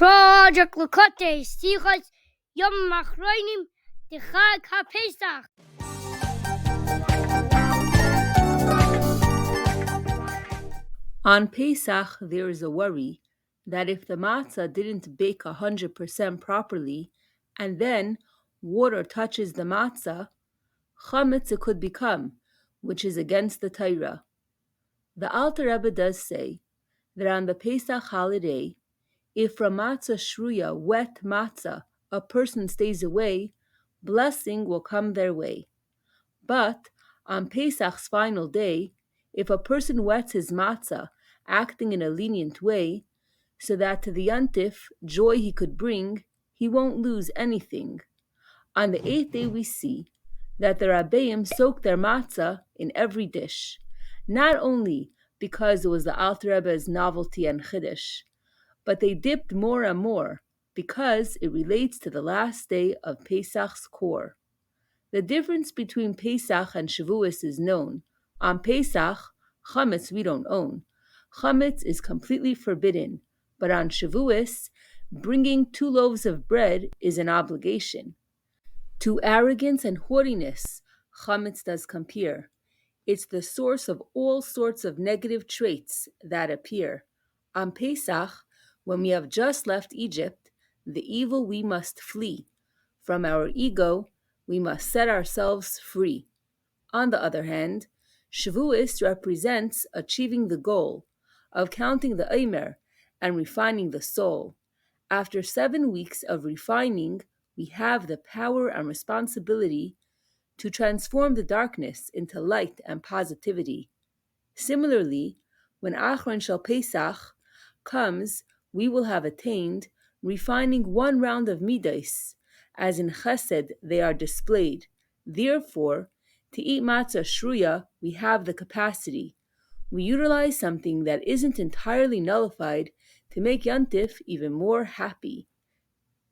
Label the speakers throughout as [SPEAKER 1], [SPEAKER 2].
[SPEAKER 1] Project Lakote, Sichas Yom Machroinim, Dechag HaPesach.
[SPEAKER 2] On Pesach, there is a worry that if the matzah didn't bake 100% properly, and then water touches the matzah, chametz it could become, which is against the Torah. The Alter Rebbe does say that on the Pesach holiday, if from matzah shruya, wet matzah, a person stays away, blessing will come their way. But on Pesach's final day, if a person wets his matzah, acting in a lenient way, so that to the yontif joy he could bring, he won't lose anything. On the 8th day we see that the Rabbeim soak their matzah in every dish, not only because it was the Alter Rebbe's novelty and chiddush, but they dipped more and more because it relates to the last day of Pesach's core. The difference between Pesach and Shavuos is known. On Pesach, chametz we don't own. Chametz is completely forbidden, but on Shavuos, bringing 2 loaves of bread is an obligation. To arrogance and haughtiness, chametz does compare. It's the source of all sorts of negative traits that appear. On Pesach, when we have just left Egypt, the evil we must flee. From our ego, we must set ourselves free. On the other hand, Shavuos represents achieving the goal of counting the Omer and refining the soul. After 7 weeks of refining, we have the power and responsibility to transform the darkness into light and positivity. Similarly, when Achron Shel Pesach comes, we will have attained refining 1 round of midos, as in Chesed they are displayed. Therefore, to eat matzah shruya, we have the capacity. We utilize something that isn't entirely nullified to make Yontif even more happy.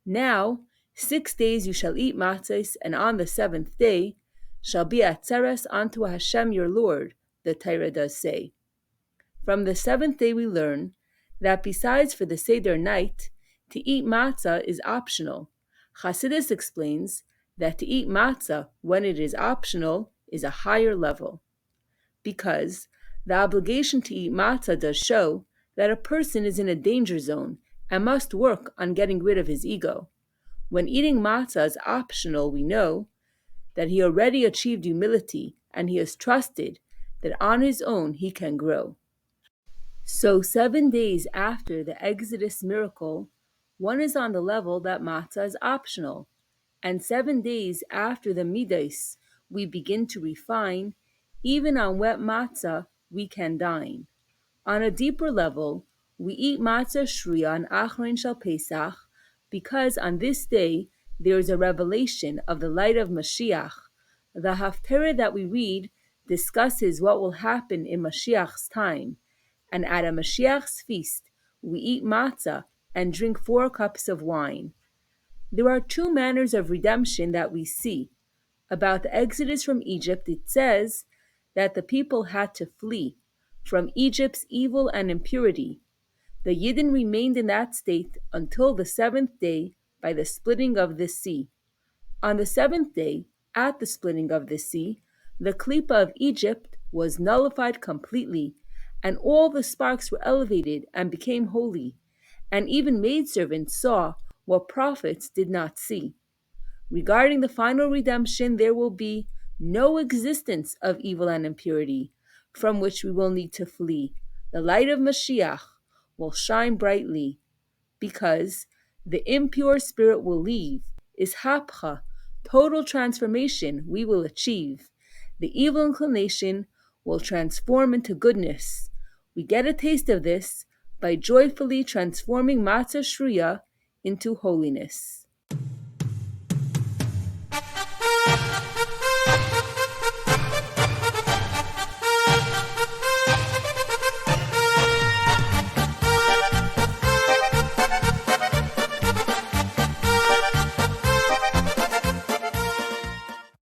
[SPEAKER 2] Now, 6 days you shall eat matzahs, and on the 7th day shall be atzeres unto Hashem your Lord, the Torah does say. From the 7th day we learn that besides for the Seder night, to eat matzah is optional. Chassidus explains that to eat matzah when it is optional is a higher level, because the obligation to eat matzah does show that a person is in a danger zone and must work on getting rid of his ego. When eating matzah is optional, we know that he already achieved humility and he has trusted that on his own he can grow. So 7 days after the Exodus miracle, one is on the level that matzah is optional, and 7 days after the midos, we begin to refine. Even on wet matzah, we can dine. On a deeper level, we eat matzah shruya on Achron Shel Pesach because on this day there is a revelation of the light of Mashiach. The Haftarah that we read discusses what will happen in Mashiach's time, and at a Mashiach's feast, we eat matzah and drink 4 cups of wine. There are 2 manners of redemption that we see. About the exodus from Egypt, it says that the people had to flee from Egypt's evil and impurity. The Yidden remained in that state until the 7th day by the splitting of the sea. On the 7th day, at the splitting of the sea, the Klippa of Egypt was nullified completely, and all the sparks were elevated and became holy, and even maidservants saw what prophets did not see. Regarding the final redemption, there will be no existence of evil and impurity, from which we will need to flee. The light of Mashiach will shine brightly, because the impure spirit will leave. Is hapcha, total transformation we will achieve. The evil inclination will transform into goodness. We get a taste of this by joyfully transforming matzah shruya into holiness.